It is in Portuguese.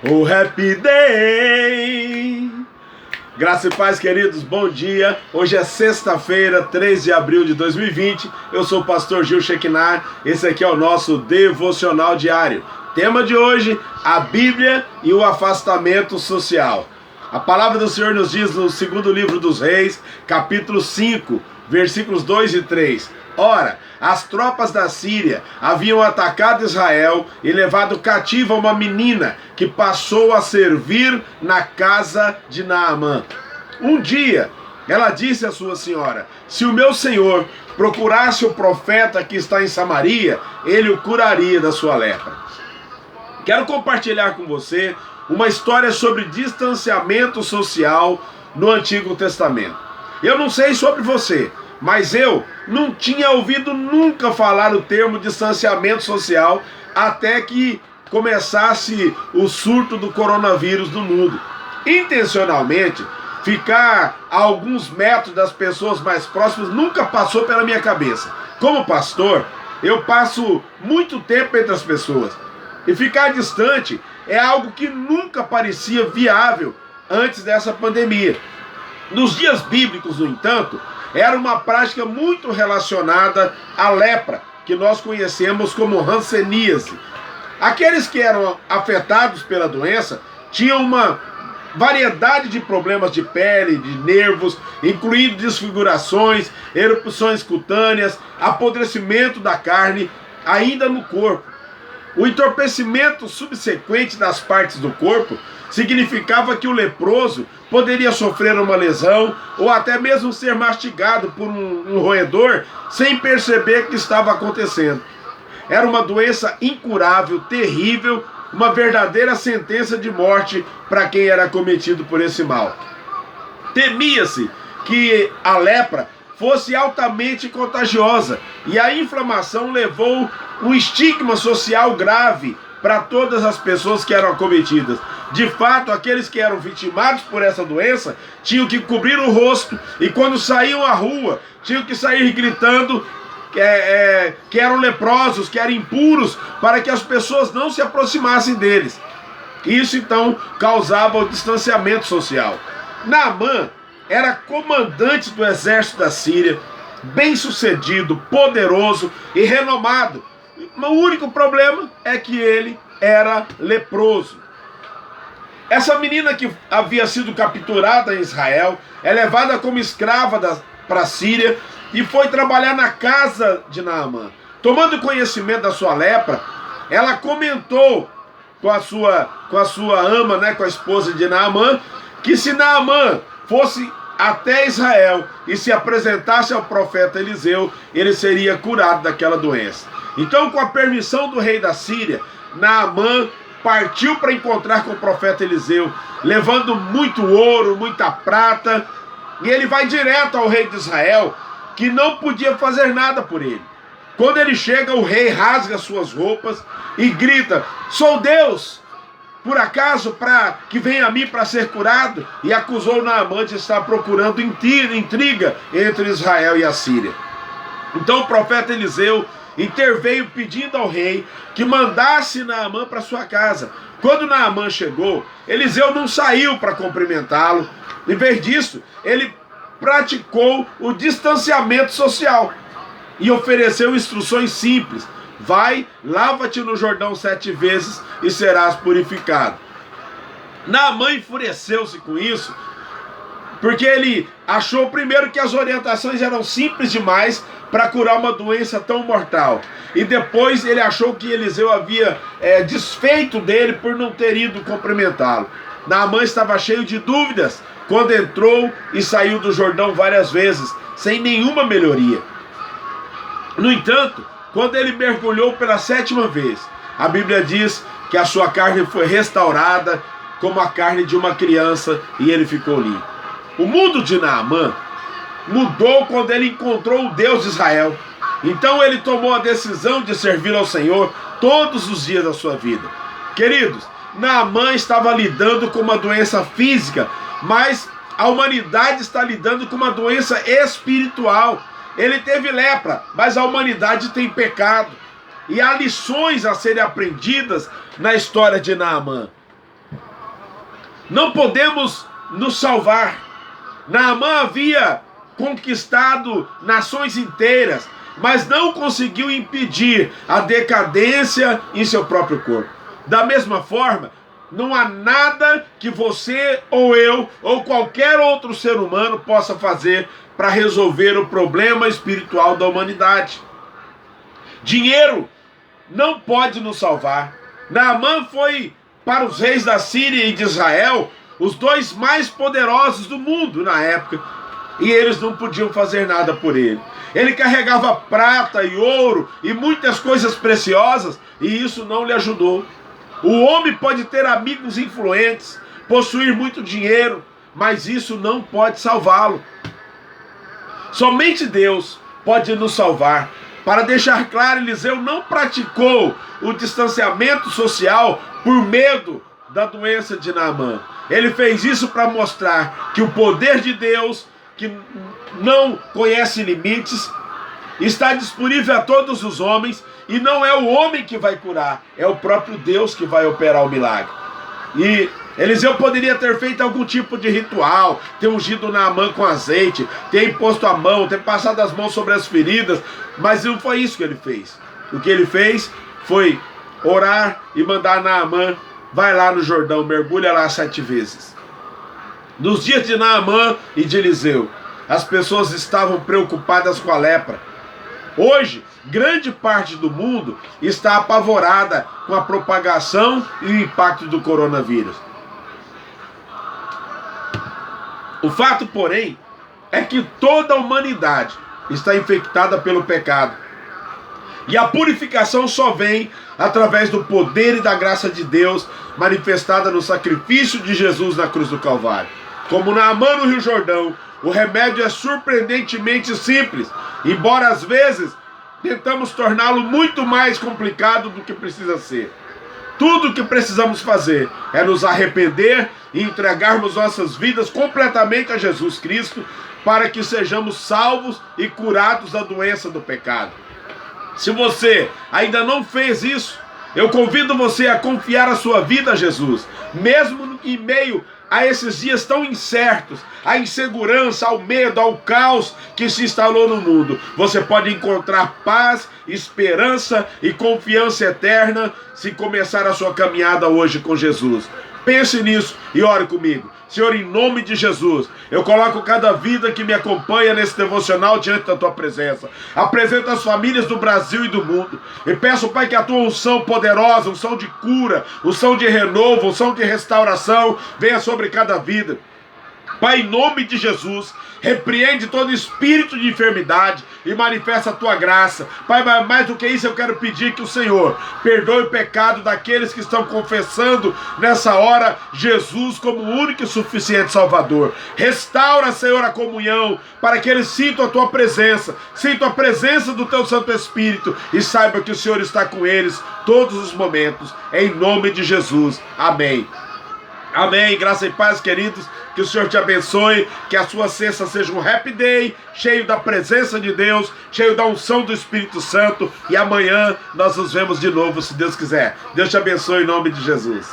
Oh, happy day! Graça e paz, queridos, bom dia. Hoje é sexta-feira, 3 de abril de 2020. Eu sou o pastor Gil Shekinah. Esse aqui é o nosso devocional diário. Tema de hoje, a Bíblia e o afastamento social. A palavra do Senhor nos diz no segundo livro dos Reis, capítulo 5, versículos 2 e 3. Ora, as tropas da Síria haviam atacado Israel e levado cativa uma menina que passou a servir na casa de Naamã. Um dia, ela disse à sua senhora: se o meu senhor procurasse o profeta que está em Samaria, ele o curaria da sua lepra. Quero compartilhar com você uma história sobre distanciamento social no Antigo Testamento. Eu não sei sobre você, mas eu não tinha ouvido nunca falar o termo distanciamento social até que começasse o surto do coronavírus no mundo. Intencionalmente, ficar a alguns metros das pessoas mais próximas nunca passou pela minha cabeça. Como pastor, eu passo muito tempo entre as pessoas. E ficar distante é algo que nunca parecia viável antes dessa pandemia. Nos dias bíblicos, no entanto, era uma prática muito relacionada à lepra, que nós conhecemos como hanseníase. Aqueles que eram afetados pela doença tinham uma variedade de problemas de pele, de nervos, incluindo desfigurações, erupções cutâneas, apodrecimento da carne, ainda no corpo. O entorpecimento subsequente das partes do corpo significava que o leproso poderia sofrer uma lesão ou até mesmo ser mastigado por um roedor sem perceber que estava acontecendo. Era uma doença incurável, terrível, uma verdadeira sentença de morte para quem era cometido por esse mal. Temia-se que a lepra fosse altamente contagiosa e a inflamação levou um estigma social grave para todas as pessoas que eram acometidas. De fato, aqueles que eram vitimados por essa doença tinham que cobrir o rosto e quando saíam à rua tinham que sair gritando que eram leprosos, que eram impuros, para que as pessoas não se aproximassem deles. Isso então causava o distanciamento social. Naamã era comandante do exército da Síria, bem-sucedido, poderoso e renomado. O único problema é que ele era leproso. Essa menina que havia sido capturada em Israel é levada como escrava para a Síria e foi trabalhar na casa de Naamã. Tomando conhecimento da sua lepra, ela comentou com a sua ama, com a esposa de Naamã, que se Naamã fosse até Israel e se apresentasse ao profeta Eliseu, ele seria curado daquela doença. Então, com a permissão do rei da Síria, Naamã partiu para encontrar com o profeta Eliseu, levando muito ouro, muita prata, e ele vai direto ao rei de Israel, que não podia fazer nada por ele. Quando ele chega, o rei rasga suas roupas e grita: sou Deus, por acaso, para que venha a mim para ser curado? E acusou Naamã de estar procurando intriga entre Israel e a Síria. Então o profeta Eliseu interveio pedindo ao rei que mandasse Naamã para sua casa. Quando Naamã chegou, Eliseu não saiu para cumprimentá-lo. Em vez disso, ele praticou o distanciamento social e ofereceu instruções simples: vai, lava-te no Jordão 7 vezes e serás purificado. Naamã enfureceu-se com isso, porque ele achou primeiro que as orientações eram simples demais para curar uma doença tão mortal. E depois ele achou que Eliseu havia desfeito dele por não ter ido cumprimentá-lo. Naamã estava cheio de dúvidas quando entrou e saiu do Jordão várias vezes, sem nenhuma melhoria. No entanto, quando ele mergulhou pela 7ª vez, a Bíblia diz que a sua carne foi restaurada como a carne de uma criança e ele ficou limpo. O mundo de Naamã mudou quando ele encontrou o Deus de Israel. Então ele tomou a decisão de servir ao Senhor todos os dias da sua vida. Queridos, Naamã estava lidando com uma doença física, mas a humanidade está lidando com uma doença espiritual. Ele teve lepra, mas a humanidade tem pecado. E há lições a serem aprendidas na história de Naamã. não podemos nos salvar. Naamã havia conquistado nações inteiras, mas não conseguiu impedir a decadência em seu próprio corpo. Da mesma forma, não há nada que você ou eu ou qualquer outro ser humano possa fazer para resolver o problema espiritual da humanidade. Dinheiro não pode nos salvar. Naamã foi para os reis da Síria e de Israel os dois mais poderosos do mundo na época, e eles não podiam fazer nada por ele. Ele carregava prata e ouro e muitas coisas preciosas, e isso não lhe ajudou. O homem pode ter amigos influentes, possuir muito dinheiro, mas isso não pode salvá-lo. Somente Deus pode nos salvar. Para deixar claro, Eliseu não praticou o distanciamento social por medo da doença de Naamã. Ele fez isso para mostrar que o poder de Deus, que não conhece limites, está disponível a todos os homens, e não é o homem que vai curar, é o próprio Deus que vai operar o milagre. E Eliseu poderia ter feito algum tipo de ritual, ter ungido Naamã com azeite, ter imposto a mão, ter passado as mãos sobre as feridas, mas não foi isso que ele fez. O que ele fez foi orar e mandar Naamã: vai lá no Jordão, mergulha lá 7 vezes. Nos dias de Naamã e de Eliseu, as pessoas estavam preocupadas com a lepra. Hoje, grande parte do mundo está apavorada com a propagação e o impacto do coronavírus. O fato, porém, é que toda a humanidade está infectada pelo pecado. E a purificação só vem através do poder e da graça de Deus manifestada no sacrifício de Jesus na cruz do Calvário. Como Naamã no Rio Jordão, o remédio é surpreendentemente simples, embora às vezes tentamos torná-lo muito mais complicado do que precisa ser. Tudo o que precisamos fazer é nos arrepender e entregarmos nossas vidas completamente a Jesus Cristo, para que sejamos salvos e curados da doença do pecado. Se você ainda não fez isso, eu convido você a confiar a sua vida a Jesus, mesmo em meio a esses dias tão incertos, à insegurança, ao medo, ao caos que se instalou no mundo. Você pode encontrar paz, esperança e confiança eterna se começar a sua caminhada hoje com Jesus. Pense nisso e ore comigo. Senhor, em nome de Jesus, eu coloco cada vida que me acompanha nesse devocional diante da tua presença. Apresento as famílias do Brasil e do mundo. E peço, Pai, que a tua unção poderosa, unção de cura, unção de renovo, unção de restauração, venha sobre cada vida. Pai, em nome de Jesus, repreende todo espírito de enfermidade e manifesta a tua graça. Pai, mas mais do que isso, eu quero pedir que o Senhor perdoe o pecado daqueles que estão confessando nessa hora Jesus como o único e suficiente Salvador. Restaura, Senhor, a comunhão, para que eles sintam a tua presença, sintam a presença do teu Santo Espírito e saibam que o Senhor está com eles todos os momentos. Em nome de Jesus. Amém. Amém. Graça e paz, queridos. Que o Senhor te abençoe, que a sua sexta seja um happy day, cheio da presença de Deus, cheio da unção do Espírito Santo. E amanhã nós nos vemos de novo, se Deus quiser. Deus te abençoe em nome de Jesus.